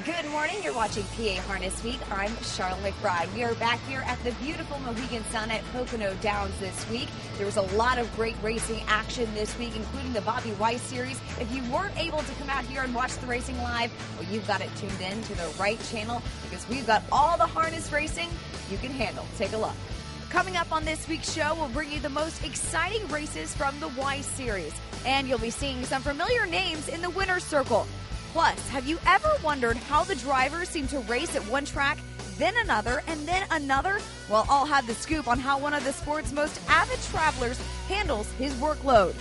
Good morning. You're watching PA Harness Week. I'm Sharla McBride. We are back here at the beautiful Mohegan Sun at Pocono Downs this week. There was a lot of great racing action this week, including the Bobby Weiss Series. If you weren't able to come out here and watch the racing live, well, you've got it tuned in to the right channel because we've got all the harness racing you can handle. Take a look. Coming up on this week's show, we'll bring you the most exciting races from the Weiss Series. And you'll be seeing some familiar names in the winner's circle. Plus, have you ever wondered how the drivers seem to race at one track, then another, and then another? Well, I'll have the scoop on how one of the sport's most avid travelers handles his workload.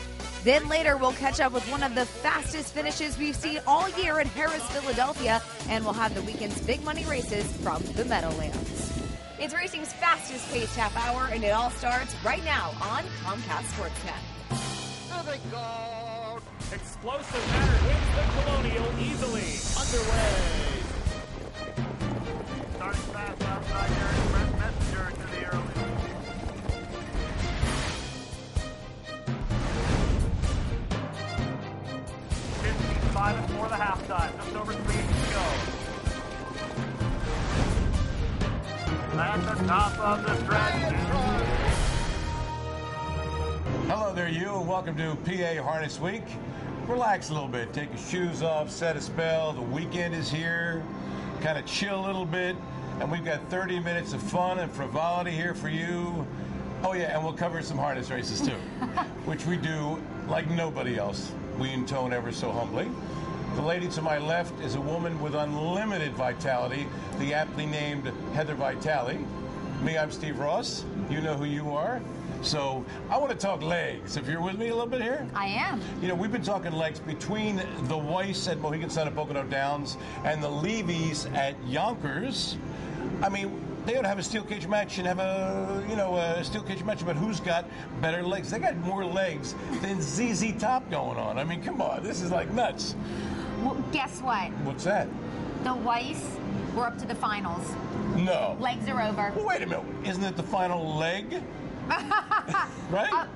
Then later, we'll catch up with one of the fastest finishes we've seen all year in Harrah's, Philadelphia, and we'll have the weekend's big money races from the Meadowlands. It's racing's fastest paced half hour, and it all starts right now on Comcast Sportsnet. There they go. Explosive Matter wins the Colonial easily. Underway. Starting fast outside here. Brent Messenger to the early. 55 for the halftime. Just over 3 to go. At the top of the stretch. Hello there, you, and welcome to PA Harness Week. Relax a little bit, take your shoes off, set a spell. The weekend is here. Kind of chill a little bit, and we've got 30 minutes of fun and frivolity here for you. Oh yeah, and we'll cover some harness races too, which we do like nobody else. We intone ever so humbly. The lady to my left is a woman with unlimited vitality, the aptly named Heather Vitale. Me, I'm Steve Ross. You know who you are. So I want to talk legs. If you're with me a little bit here. I am. You know, we've been talking legs between the Weiss at Mohegan Sun at Pocono Downs and the Levy's at Yonkers. I mean, they ought to have a steel cage match and have a steel cage match about who's got better legs. They got more legs than ZZ Top going on. I mean, come on, this is like nuts. Well, guess what? What's that? The Weiss, we're up to the finals. No. Legs are over. Well, wait a minute. Isn't it the final leg? Right?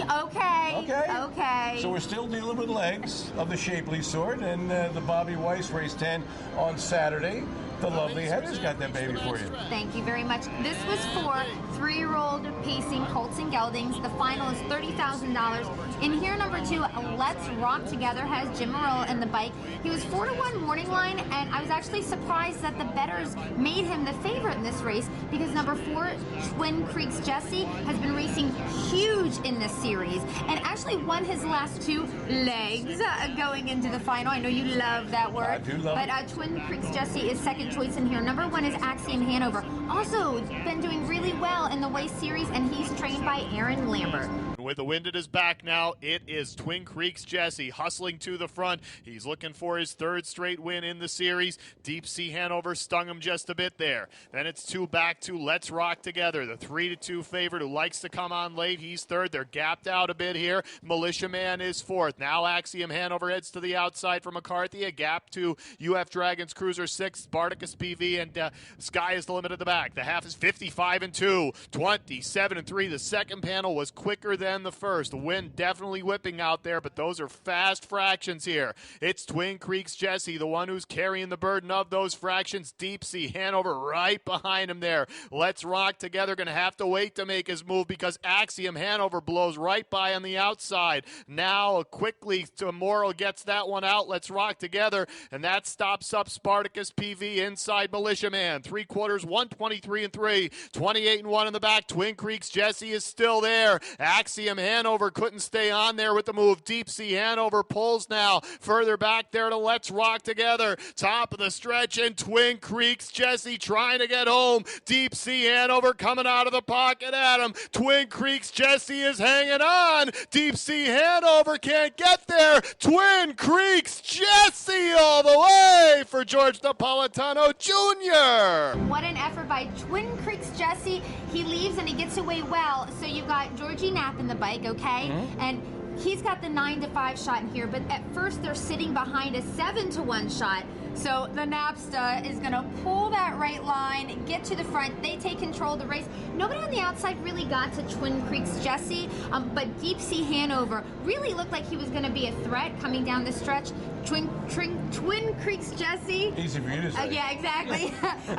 Okay. So we're still dealing with legs of the shapely sort, and the Bobby Weiss race 10 on Saturday. The lovely Heather's got that baby for you. Thank you very much. This was for 3-year-old pacing colts and geldings. The final is $30,000. In here, number 2, Let's Rock Together has Jim Morrell in the bike. He was 4-1 morning line, and I was actually surprised that the bettors made him the favorite in this race because number 4, Twincreeks Jesse, has been racing huge in this series and actually won his last 2 legs going into the final. I know you love that word. I do love it. But Twincreeks Jesse is second choice in here. Number 1 is Axiom Hanover. Also been doing really well in the Weiss Series, and he's trained by Aaron Lambert. With the wind at his back now, it is Twincreeks Jesse hustling to the front. He's looking for his 3rd straight win in the series. Deep Sea Hanover stung him just a bit there. Then it's 2 back to Let's Rock Together, the 3-2 favorite who likes to come on late. He's 3rd. They're gapped out a bit here. Militia Man is 4th. Now Axiom Hanover heads to the outside for McCarthy. A gap to UF Dragons Cruiser 6th, Spartacus PV, and Sky is the limit at the back. The half is 55-2, 27-3. The second panel was quicker than the first. The wind definitely whipping out there, but those are fast fractions here. It's Twincreeks Jesse, the one who's carrying the burden of those fractions. Deep Sea Hanover right behind him there. Let's Rock Together going to have to wait to make his move because Axiom Hanover blows right by on the outside. Now quickly Morrell gets that one out. Let's Rock Together, and that stops up Spartacus PV inside Militia Man. 3/4, 123-3, 28-1 in the back. Twincreeks Jesse is still there. Axiom Hanover couldn't stay on there with the move. Deep Sea Hanover pulls now further back there to Let's Rock Together. Top of the stretch, and Twincreeks Jesse trying to get home. Deep Sea Hanover coming out of the pocket at him. Twincreeks Jesse is hanging on. Deep Sea Hanover can't get there. Twincreeks Jesse all the way for George Napolitano Jr. What an effort by Twincreeks Jesse. He leaves and he gets away well. So you've got Georgie Knapp in the bike, okay? Mm-hmm. And he's got the 9-5 shot in here, but at first they're sitting behind a 7-1 shot. So the Napsta is going to pull that right line, get to the front. They take control of the race. Nobody on the outside really got to Twincreeks Jesse, but Deep Sea Hanover really looked like he was going to be a threat coming down the stretch. Twincreeks Jesse. Easy for you to say. Yeah, exactly.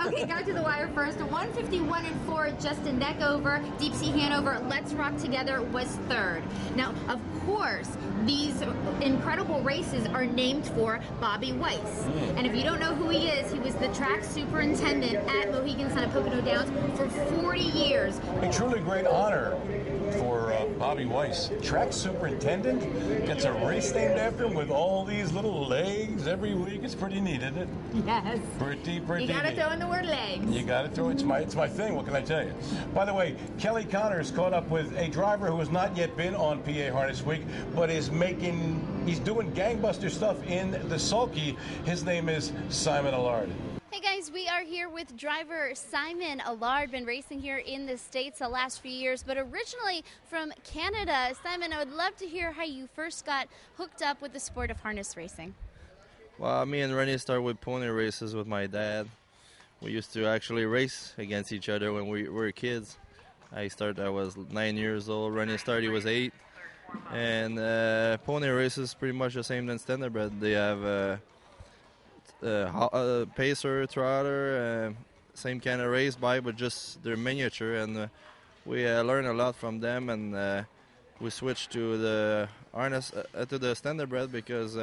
Okay, got to the wire first. 151.4, just a neck over. Deep Sea Hanover, Let's Rock Together was third. Now, of course, these incredible races are named for Bobby Weiss. And if you don't know who he is, he was the track superintendent at Mohegan Sun at Pocono Downs for 40 years. A truly great honor for Bobby Weiss. Track superintendent gets a race named after him with all these little legs every week. It's pretty neat, isn't it? Yes. Pretty You gotta neat. throw in the word legs. You got to throw. It's my thing. What can I tell you? By the way, Kelly Connors caught up with a driver who has not yet been on PA Harness Week, but he's doing gangbuster stuff in the sulky. His name is Simon Allard. Hey guys, we are here with driver Simon Allard, been racing here in the States the last few years, but originally from Canada. Simon, I would love to hear how you first got hooked up with the sport of harness racing. Well, me and Rennie started with pony races with my dad. We used to actually race against each other when we were kids. I was 9 years old. Rennie started, he was 8. And pony races pretty much the same than standardbred. They have pacer, trotter, same kind of race bike, but just they're miniature. And we learned a lot from them. And we switched to the harness, to the standardbred because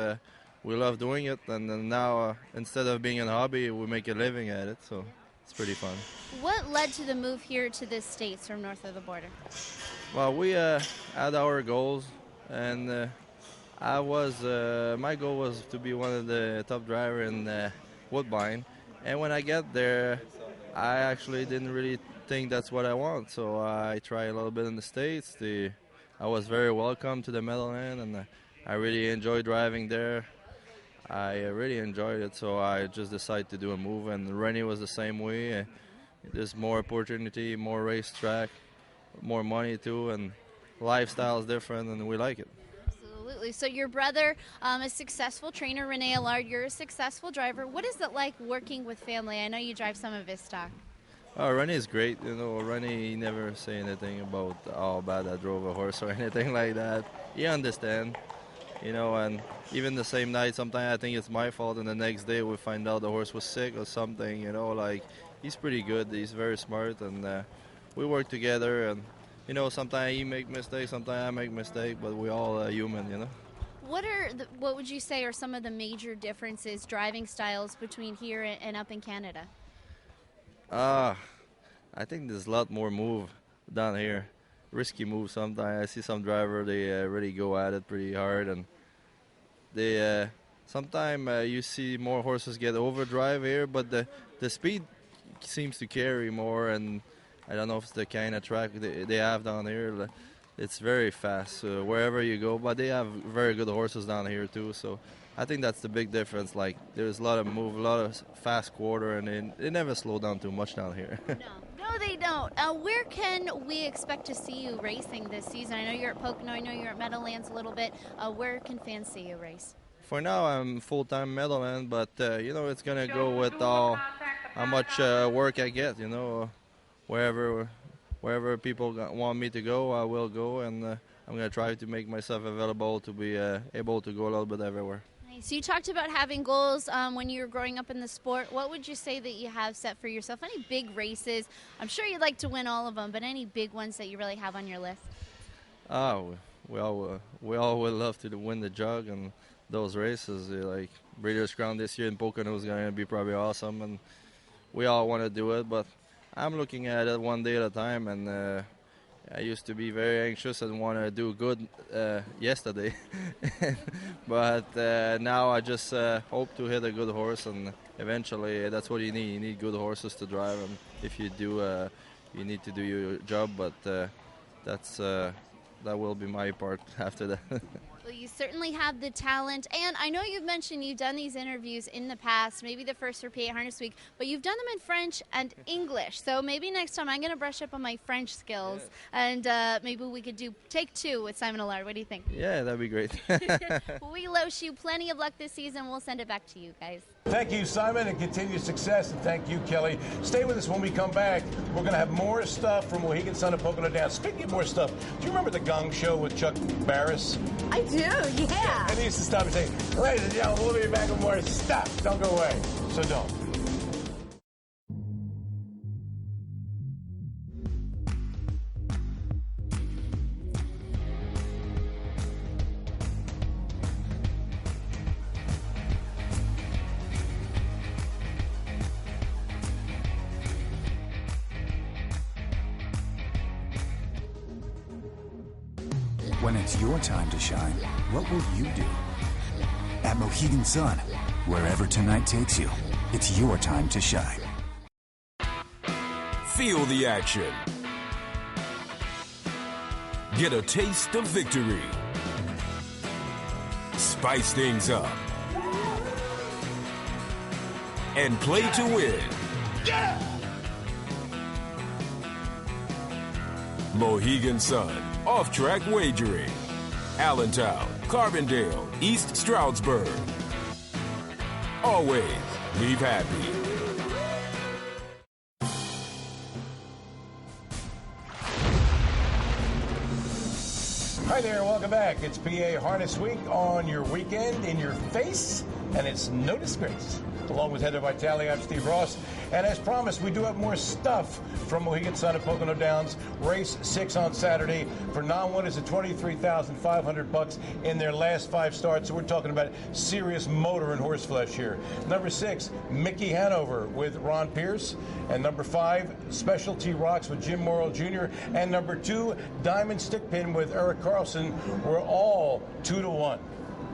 we love doing it. And then now, instead of being a hobby, we make a living at it. So it's pretty fun. What led to the move here to the States from north of the border? Well, we had our goals, and my goal was to be one of the top drivers in Woodbine. And when I got there, I actually didn't really think that's what I want. So I tried a little bit in the States. I was very welcome to the Meadowland, and I really enjoyed driving there. I really enjoyed it, so I just decided to do a move. And Rennie was the same way. There's more opportunity, more racetrack, more money too, and lifestyle is different, and we like it. Absolutely. So your brother, a successful trainer, Rennie Allard, you're a successful driver. What is it like working with family? I know you drive some of his stock. Oh, Rennie is great. You know, Rennie, he never say anything about how bad I drove a horse or anything like that. He understands, you know, and even the same night, sometimes I think it's my fault, and the next day we find out the horse was sick or something, you know, like, he's pretty good. He's very smart, and we work together, and, you know, sometimes he make mistakes, sometimes I make mistakes, but we all human, you know. What would you say are some of the major differences, driving styles between here and up in Canada? I think there's a lot more move down here. Risky move sometimes. I see some driver, they really go at it pretty hard, and they sometimes you see more horses get overdrive here, but the speed seems to carry more, and I don't know if it's the kind of track they have down here. It's very fast wherever you go, but they have very good horses down here too, so I think that's the big difference. Like, there's a lot of move, a lot of fast quarter, and they never slow down too much down here. No, they don't. Where can we expect to see you racing this season? I know you're at Pocono, I know you're at Meadowlands a little bit. Where can fans see you race? For now, I'm full-time Meadowland, but, you know, it's going to go with how much work I get, you know. Wherever people want me to go, I will go, and I'm going to try to make myself available to be able to go a little bit everywhere. So you talked about having goals when you were growing up in the sport. What would you say that you have set for yourself? Any big races? I'm sure you'd like to win all of them, but any big ones that you really have on your list? We all would love to win the jug and those races. Like Breeders' Crown this year in Pocono is going to be probably awesome, and we all want to do it. But I'm looking at it one day at a time, and I used to be very anxious and want to do good yesterday. But now I just hope to hit a good horse, and eventually that's what you need. You need good horses to drive, and if you do, you need to do your job, but that will be my part after that. Well, you certainly have the talent, and I know you've mentioned you've done these interviews in the past, maybe the first for PA Harness Week, but you've done them in French and English, so maybe next time I'm going to brush up on my French skills, and maybe we could do take 2 with Simon Allard. What do you think? Yeah, that'd be great. We wish you plenty of luck this season. We'll send it back to you guys. Thank you, Simon, and continued success, and thank you, Kelly. Stay with us when we come back. We're going to have more stuff from Mohegan Sun and Pocono Downs. Speaking of more stuff, do you remember the Gong Show with Chuck Barris? I do, yeah. And he used to stop and say, ladies and gentlemen, we'll be back with more stuff. Don't go away. So don't. When it's your time to shine, what will you do? At Mohegan Sun, wherever tonight takes you, it's your time to shine. Feel the action. Get a taste of victory. Spice things up. And play to win. Mohegan Sun. Off-track wagering. Allentown, Carbondale, East Stroudsburg. Always leave happy. Hi there, welcome back. It's PA Harness Week on your weekend, in your face, and it's no disgrace. Along with Heather Vitale, I'm Steve Ross. And as promised, we do have more stuff from Mohegan Sun and Pocono Downs. Race 6 on Saturday. For non-winners at $23,500 in their last 5 starts. So we're talking about serious motor and horse flesh here. Number 6, Mickey Hanover with Ron Pierce. And number 5, Specialty Rocks with Jim Morrill Jr. And number 2, Diamond Stickpin with Eric Carlson. We're all 2-1.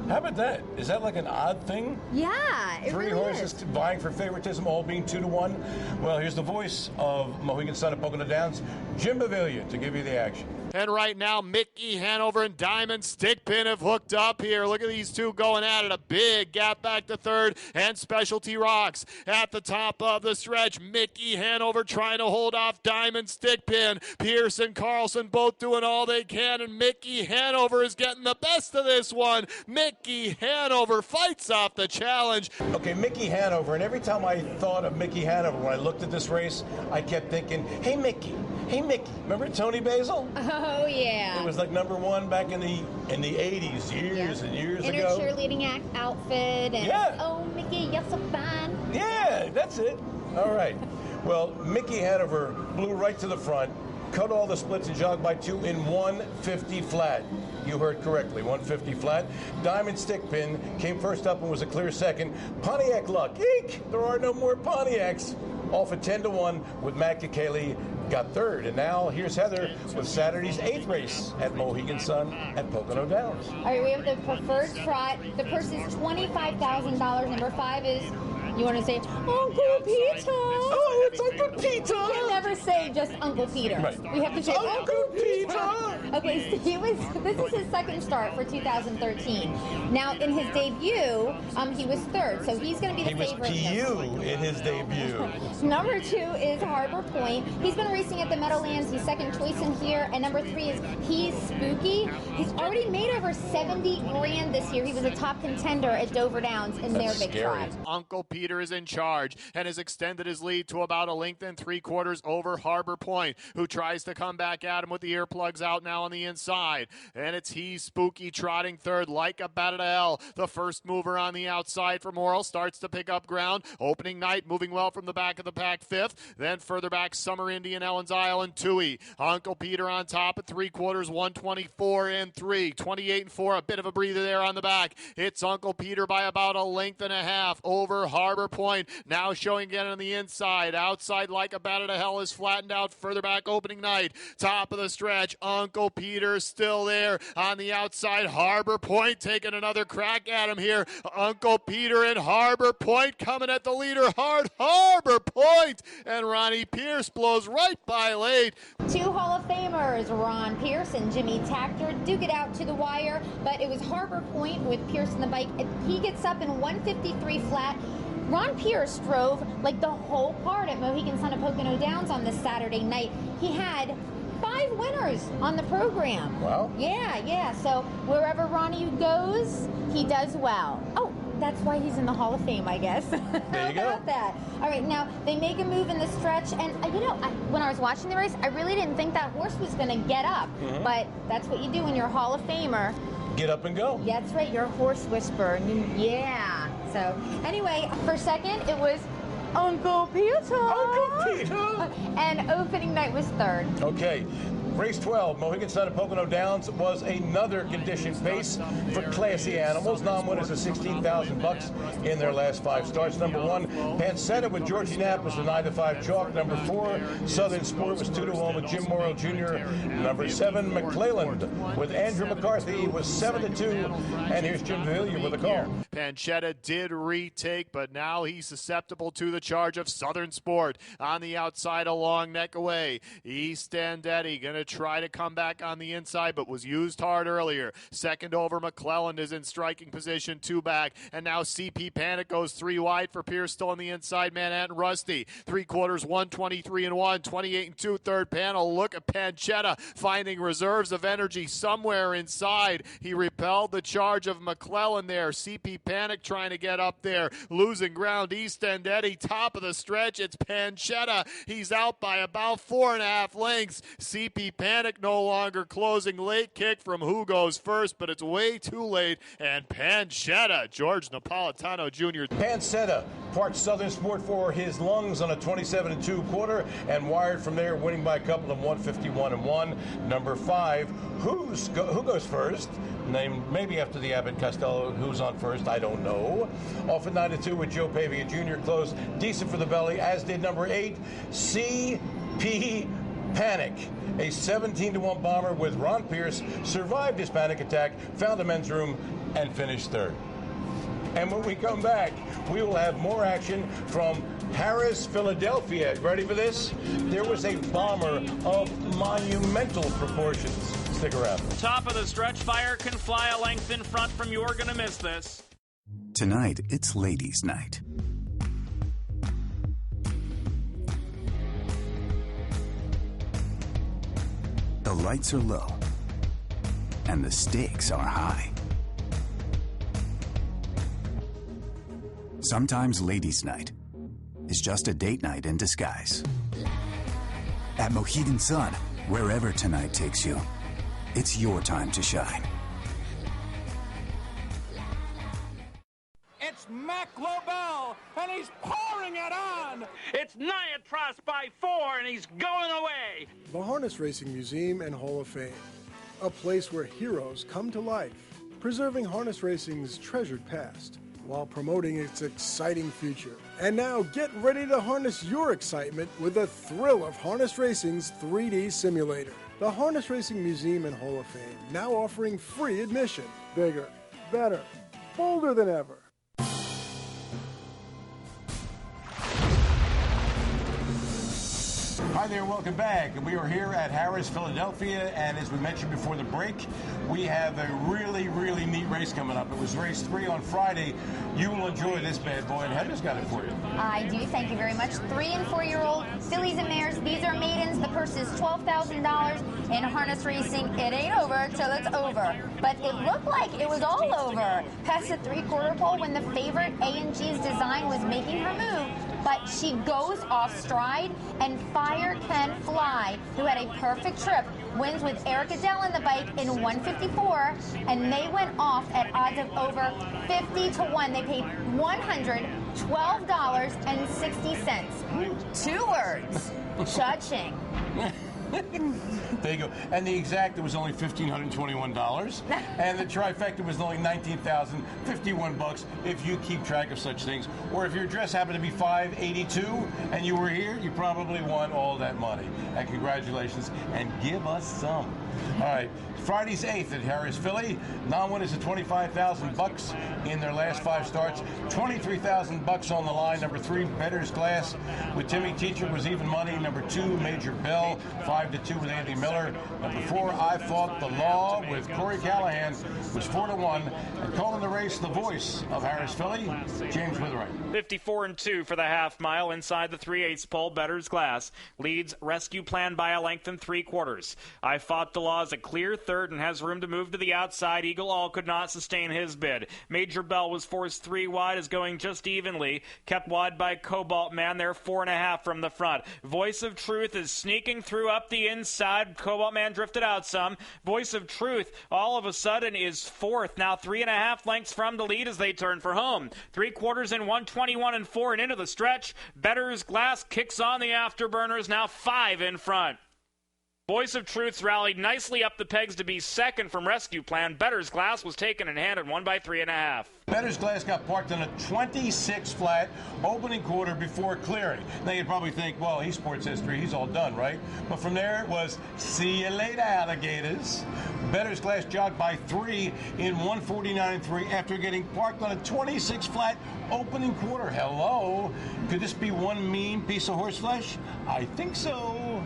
How about that? Is that like an odd thing? Yeah, it 3 really horses is. vying for favoritism, all being 2-1. Well, here's the voice of Mohegan Sun and Pocono Downs, Jim Bavilion, to give you the action. And right now, Mickey Hanover and Diamond Stickpin have hooked up here. Look at these two going at it. A big gap back to third, and Specialty Rocks at the top of the stretch. Mickey Hanover trying to hold off Diamond Stickpin. Pierce and Carlson both doing all they can, and Mickey Hanover is getting the best of this one. Mickey Hanover fights off the challenge. Okay, Mickey Hanover, and every time I thought of Mickey Hanover when I looked at this race, I kept thinking, hey, Mickey. Hey, Mickey. Remember Tony Basil? Oh, yeah. It was like number 1 back in the 80s, years and years in ago. her cheerleading outfit, and oh, Mickey, you're so fine. Yeah, that's it. All right. Well, Mickey Hanover blew right to the front, cut all the splits and jogged by 2 in 150 flat. You heard correctly, 150 flat. Diamond Stickpin came first up and was a clear second. Pontiac Luck, eek! There are no more Pontiacs. Off at 10-1 with Matt Kikali, got third. And now here's Heather with Saturday's 8th race at Mohegan Sun at Pocono Downs. All right, we have the preferred trot. The purse is $25,000. Number 5 is, you want to say, Uncle Peter? Oh, it's Uncle Peter! You can never say just Uncle Peter. Right. We have to say Uncle Peter! Okay, so this is his second start for 2013. Now, in his debut, he was third, so he's going to be the favorite. He was PU in his debut. Number 2 is Harbor Point. He's been racing at the Meadowlands. He's second choice in here. And number 3 is He's Spooky. He's already made over 70 grand this year. He was a top contender at Dover Downs in their big trot. Uncle Peter is in charge and has extended his lead to about 1 3/4 lengths over Harbor Point, who tries to come back at him with the earplugs out now on the inside. And it's He's Spooky trotting third like a bat out of hell. The first mover on the outside for Morrill starts to pick up ground. Opening night moving well from the back of the pack 5th. Then further back, Summer Indian, Ellen's Isle, and Toohey. Uncle Peter on top at 3/4, 124 and 3. 28 and 4, a bit of a breather there on the back. It's Uncle Peter by about 1.5 lengths over Harbor Point. Now showing again on the inside. Outside like a bat out of hell is flattened out further back opening night. Top of the stretch, Uncle Peter still there on the outside. Harbor Point taking another crack at him here. Uncle Peter and Harbor Point coming at the leader hard. Harbor Point, and Ronnie Pierce blows right by late. 2 Hall of Famers, Ron Pierce and Jimmy Takter, duke it out to the wire, but it was Harbor Point with Pierce in the bike. He gets up in 153 flat. Ron Pierce drove like the whole part at Mohegan Sun and Pocono Downs on this Saturday night. He had 5 winners on the program. Wow. Yeah. So wherever Ronnie goes, he does well. Oh, That's why he's in the Hall of Fame, I guess. There you go. How about that? All right, now they make a move in the stretch, and when I was watching the race, I really didn't think that horse was going to get up, but that's what you do when you're a Hall of Famer. Get up and go. That's right, you're a horse whisperer. Yeah. So anyway, for second, it was Uncle Peter. Uncle Peter. And opening night was third. Okay. Race 12, Mohegan Sun at Pocono Downs, was another conditioned pace for classy animals. Non-winners of $16,000 in their last 5 starts. Number 1, Pancetta with George Napolitano, the 9-5 chalk. Number 4, Southern Sport was 2-1 with Jim Morrow Jr. Number 7, McClelland with Andrew McCarthy was 7-2. And here's Jim Villiers with a call. Pancetta did retake, but now he's susceptible to the charge of Southern Sport. On the outside, a long neck away. East End Eddie going to try to come back on the inside, but was used hard earlier. Second over, McClelland is in striking position, 2 back, and now CP Panic goes 3 wide for Pierce, still on the inside. Manhattan Rusty, 3/4, 123-1, 28-2, third panel. Look at Pancetta finding reserves of energy somewhere inside. He repelled the charge of McClelland there. CP Panic trying to get up there, losing ground. East End Eddie, top of the stretch. It's Pancetta. He's out by about 4.5 lengths. CP Panic no longer closing. Late kick from who goes first, but it's way too late. And Pancetta, George Napolitano Jr. Pancetta parked Southern Sport for his lungs on a 27-2 quarter and wired from there, winning by a couple of 151-1. Number 5, who goes first? Named maybe after the Abbott Costello, who's on first, I don't know. Off at 9-2 with Joe Pavia Jr. closed decent for the belly, as did number 8, CP Panic. A 17-1 bomber with Ron Pierce survived his panic attack, found the men's room, and finished third. And when we come back, we will have more action from Harrah's, Philadelphia. Ready for this? There was a bomber of monumental proportions. Stick around. Top of the stretch, Fire can fly a length in front from You're Gonna Miss This. Tonight, it's ladies' night. The lights are low, and the stakes are high. Sometimes ladies' night is just a date night in disguise. At Mohegan Sun, wherever tonight takes you, it's your time to shine. It's Mac Lobel, and he's pouring it on. It's Niatros by 4, and he's going away. The Harness Racing Museum and Hall of Fame, a place where heroes come to life, preserving harness racing's treasured past while promoting its exciting future. And now get ready to harness your excitement with the thrill of harness racing's 3D simulator. The Harness Racing Museum and Hall of Fame, now offering free admission. Bigger, better, bolder than ever. Hi there, welcome back. We are here at Harrah's, Philadelphia, and as we mentioned before the break, we have a really, really neat race coming up. It was race 3 on Friday. You will enjoy this bad boy, and Heather's got it for you. I do, thank you very much. 3- and 4-year-old fillies and mares. These are maidens. The purse is $12,000 in harness racing. It ain't over till it's over. But it looked like it was all over past the 3/4 pole when the favorite A&G's Design was making her move. But she goes off stride, and Fire Can Fly, who had a perfect trip, wins with Eric Goodell on the bike in 154, and they went off at odds of over 50-1. They paid $112.60. 2 words. Cha-ching. There you go. And the exacta was only $1,521, and the trifecta was only $19,051 if you keep track of such things. Or if your address happened to be 582 and you were here, you probably won all that money. And congratulations, and give us some. All right, Friday's 8th at Harrah's, Philly. Non-winners at $25,000 in their last 5 starts. $23,000 on the line. Number 3, Bettors Glass with Timmy Teacher was even money. Number 2, Major Bell, 5-2 with Andy Miller. Number 4, I Fought the Law with Corey Callahan was 4-1. And calling the race, the voice of Harrah's, Philly, James Witherite. 54-2 for the half mile inside the 3/8 pole. Bettors Glass leads Rescue Plan by a length and 3/4. I Fought the Law Outlaw is a clear third and has room to move to the outside. Eagle All could not sustain his bid. Major Bell was forced 3 wide, is going just evenly. Kept wide by Cobalt Man. They're 4.5 from the front. Voice of Truth is sneaking through up the inside. Cobalt Man drifted out some. Voice of Truth all of a sudden is fourth. Now 3.5 lengths from the lead as they turn for home. 3/4 in 121 and 4 and into the stretch. Bettors Glass kicks on the afterburners, now 5 in front. Voice of Truth rallied nicely up the pegs to be second from Rescue Plan. Bettors Glass was taken in hand and won by 3.5. Bettors Glass got parked on a 26 flat opening quarter before clearing. Now you'd probably think, well, he's sports history, he's all done, right? But from there it was, see you later, alligators. Bettors Glass jogged by 3 in 149.3 after getting parked on a 26 flat opening quarter. Hello? Could this be one mean piece of horseflesh? I think so.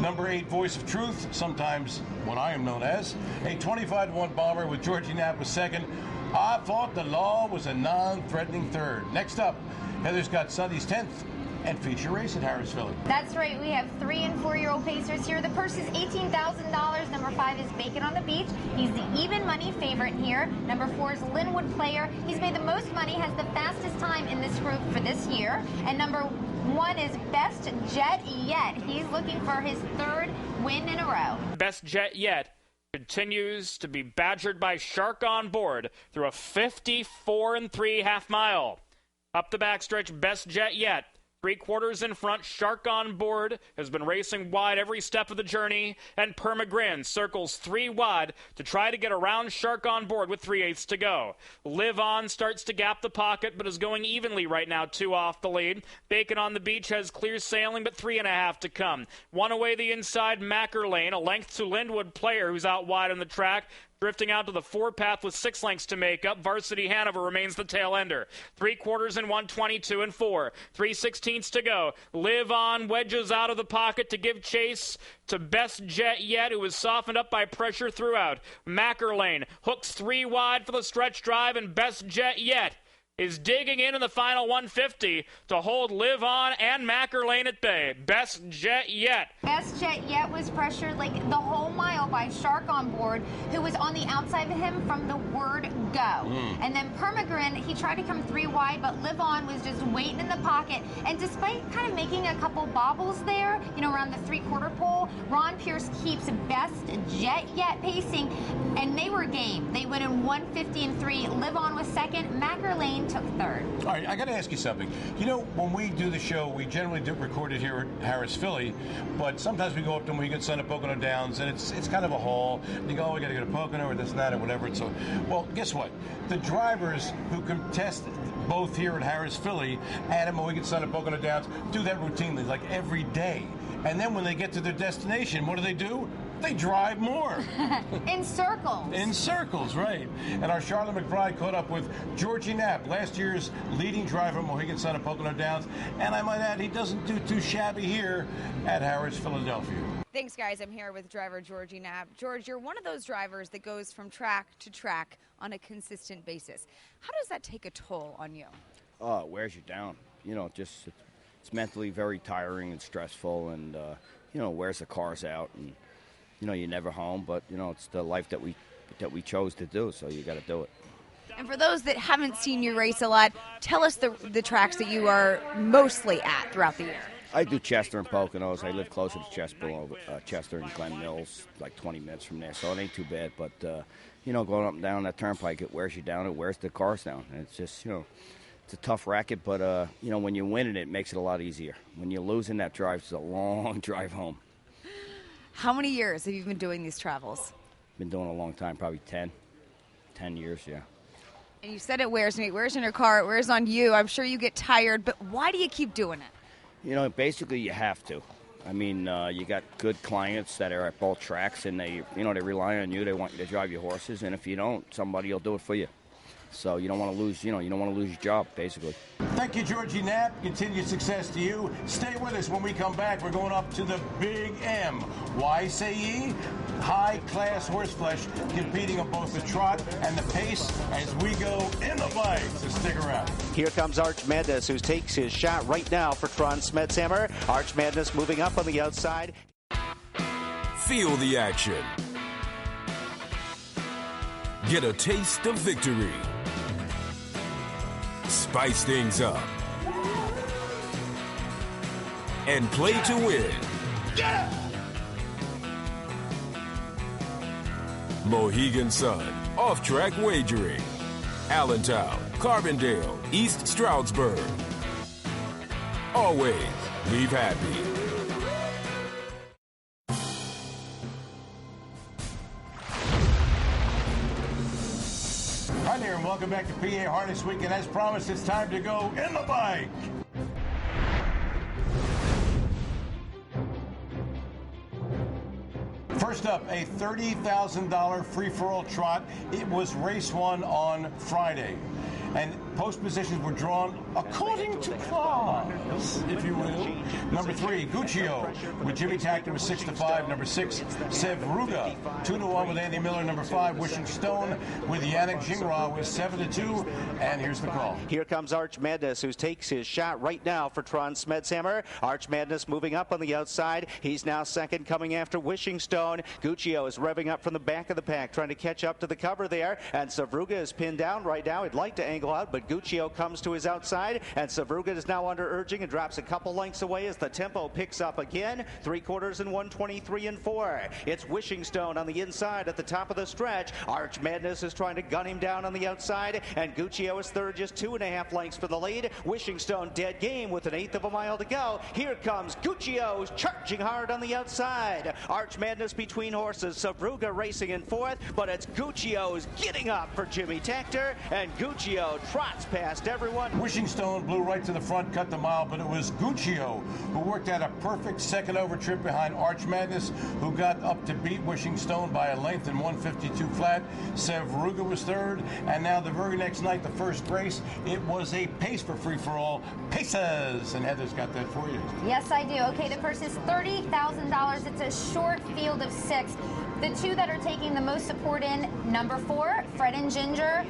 Number 8, Voice of Truth, sometimes what I am known as, a 25-1 bomber with George Napolitano was second. I thought the law was a non-threatening third. Next up, Heather's got Sunday's 10th and feature race at Harris Philly. That's right. We have 3- and 4-year-old pacers here. The purse is $18,000. Number 5 is Bacon on the Beach. He's the even money favorite here. Number 4 is Linwood Player. He's made the most money, has the fastest time in this group for this year. And number 1 is Best Jet Yet. He's looking for his 3rd win in a row. Best Jet Yet continues to be badgered by Shark on board through a 54 3 half mile. Up the backstretch, Best Jet Yet. 3/4 in front, Shark on board has been racing wide every step of the journey, and Permagrin circles 3 wide to try to get around Shark on board with 3/8 to go. Live On starts to gap the pocket, but is going evenly right now, 2 off the lead. Bacon on the Beach has clear sailing, but 3.5 to come. 1 away the inside, Macker Lane, a length to Linwood Player, who's out wide on the track. Drifting out to the 4 path with 6 lengths to make up. Varsity Hanover remains the tail ender. 3/4 in 122 and 4. 3/16 to go. Live On wedges out of the pocket to give chase to Best Jet Yet, who was softened up by pressure throughout. Macker Lane hooks 3 wide for the stretch drive, and Best Jet Yet is digging in the final 150 to hold Live On and Macker Lane at bay. Best Jet Yet. Best Jet Yet was pressured like the whole mile by Shark on board, who was on the outside of him from the word go. And then Permagrin, he tried to come 3 wide, but Live On was just waiting in the pocket. And despite kind of making a couple bobbles there, you know, around the 3/4 pole, Ron Pierce keeps Best Jet Yet pacing, and they were game. They went in 150 and 3. Live On was second. Macker Lane took 3rd. All right, I got to ask you something. You know, when we do the show, we generally do record it here at Harris Philly, but sometimes we go up to Mohegan Sun at Pocono Downs, and it's kind of a haul. And you go, oh, we got to go to Pocono or this and that or whatever. So, well, guess what? The drivers who contest both here at Harris Philly and at Mohegan Sun at Pocono Downs do that routinely, like every day. And then when they get to their destination, what do? They drive more. In circles. In circles, right. And our Sharla McBride caught up with Georgie Knapp, last year's leading driver at Mohegan Sun at Pocono Downs. And I might add, he doesn't do too shabby here at Harris, Philadelphia. Thanks, guys. I'm here with driver Georgie Knapp. George, you're one of those drivers that goes from track to track on a consistent basis. How does that take a toll on you? It wears you down. You know, it's mentally very tiring and stressful, and, you know, wears the cars out. And, you know, you're never home, but, you know, it's the life that we chose to do, so you got to do it. And for those that haven't seen you race a lot, tell us the tracks that you are mostly at throughout the year. I do Chester and Poconos. I live closer to Chester and Glen Mills, like 20 minutes from there, so it ain't too bad. But, you know, going up and down that turnpike, it wears you down. It wears the cars down. And it's just, you know, it's a tough racket, but, you know, when you win it makes it a lot easier. When you're losing, that drive is a long drive home. How many years have you been doing these travels? Been doing it a long time, probably 10 years, yeah. And you said it wears me. It wears in your car. It wears on you. I'm sure you get tired, but why do you keep doing it? You know, basically you have to. I mean, you got good clients that are at both tracks, and they rely on you. They want you to drive your horses, and if you don't, somebody will do it for you. So you don't want to lose, you don't want to lose your job, basically. Thank you, Georgie Knapp. Continued success to you. Stay with us. When we come back, we're going up to the Big M. Why say ye? High-class horseflesh competing on both the trot and the pace as we go in the bike. So stick around. Here comes Arch Madness, who takes his shot right now for Tron Smetshammer. Arch Madness moving up on the outside. Feel the action. Get a taste of victory. Spice things up. And play to win. Mohegan Sun, off-track wagering. Allentown, Carbondale, East Stroudsburg. Always leave happy. Hi there, and welcome back to PA Harness Week. And as promised, it's time to go in the bike. First up, a $30,000 free-for-all trot. It was race one on Friday. And post positions were drawn according to clause, if you will. Number 3, Guccio with Jimmy Tactor was 6-5. Number 6, Sevruga 2-1 with Andy Miller. Number 5, Wishing Stone with Yannick Gingras was 7-2. And here's the call. Here comes Arch Madness, who takes his shot right now for Tron Smedshammer. Arch Madness moving up on the outside. He's now second, coming after Wishing Stone. Guccio is revving up from the back of the pack, trying to catch up to the cover there. And Sevruga is pinned down right now. He'd like to angle out, but Guccio comes to his outside, and Sevruga is now under urging and drops a couple lengths away as the tempo picks up again. 3/4 and 1:23 and 4. It's Wishing Stone on the inside at the top of the stretch. Arch Madness is trying to gun him down on the outside, and Guccio is third, just 2.5 lengths for the lead. Wishing Stone dead game with 1/8 of a mile to go. Here comes Guccio charging hard on the outside. Arch Madness between horses. Sevruga racing in fourth, but it's Guccio's getting up for Jimmy Tactor, and Guccio trots past everyone. Wishing Stone blew right to the front, cut the mile, but it was Guccio who worked out a perfect second over trip behind Arch Madness, who got up to beat Wishing Stone by a length in 1:52 flat. Sevruga was third, and now the very next night, the first race, it was a pace for free-for-all. Paces! And Heather's got that for you. Yes, I do. Okay, the purse is $30,000. It's a short field of 6. The two that are taking the most support in, number 4, Fred and Ginger.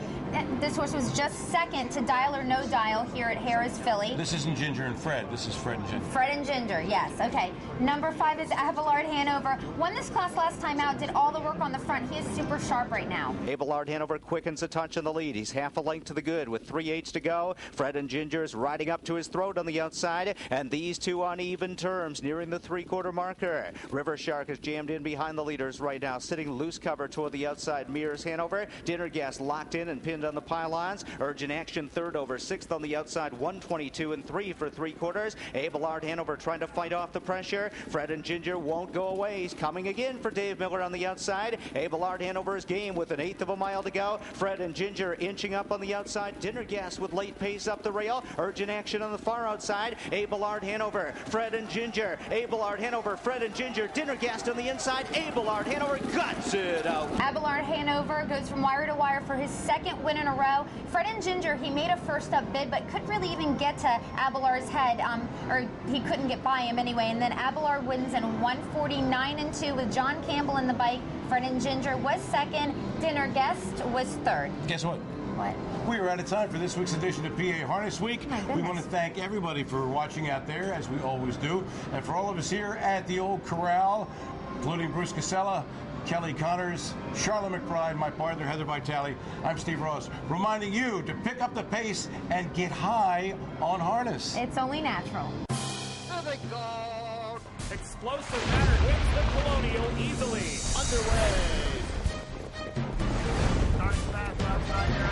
This horse was just second to Dial or No Dial here at Harrah's Philly. This isn't Ginger and Fred. This is Fred and Ginger. Fred and Ginger, yes. Okay. Number 5 is Abelard Hanover. Won this class last time out, did all the work on the front. He is super sharp right now. Abelard Hanover quickens a touch in the lead. He's half a length to the good with 3/8 to go. Fred and Ginger is riding up to his throat on the outside, and these two on even terms nearing the 3/4 marker. River Shark is jammed in behind the leaders right now, sitting loose cover toward the outside. Mirrors Hanover. Dinner Gas locked in and pinned on the pylons. Urgent Action third over 6th on the outside, 1:22 and 3 for 3/4. Abelard Hanover trying to fight off the pressure. Fred and Ginger won't go away. He's coming again for Dave Miller on the outside. Abelard Hanover's game with 1/8 of a mile to go. Fred and Ginger inching up on the outside. Dinner Gas with late pace up the rail. Urgent Action on the far outside. Abelard Hanover, Fred and Ginger. Abelard Hanover, Fred and Ginger. Dinner Gas on the inside. Abelard Hanover guts it out. Abelard Hanover goes from wire to wire for his second win in a row. Fred and Ginger, he made a first up bid, but couldn't really even get to Abelard's head, or he couldn't get by him anyway. And then Abelard wins in 1:49 and 2 with John Campbell in the bike. Fred and Ginger was second. Dinner Guest was third. Guess what? What? We are out of time for this week's edition of PA Harness Week. Oh, we want to thank everybody for watching out there, as we always do. And for all of us here at the Old Corral, including Bruce Casella, Kelly Connors, Sharla McBride, my partner Heather Vitale, I'm Steve Ross, reminding you to pick up the pace and get high on harness. It's only natural. There they go. Explosive matter wins the Colonial easily. Underway. Starting fast outside there.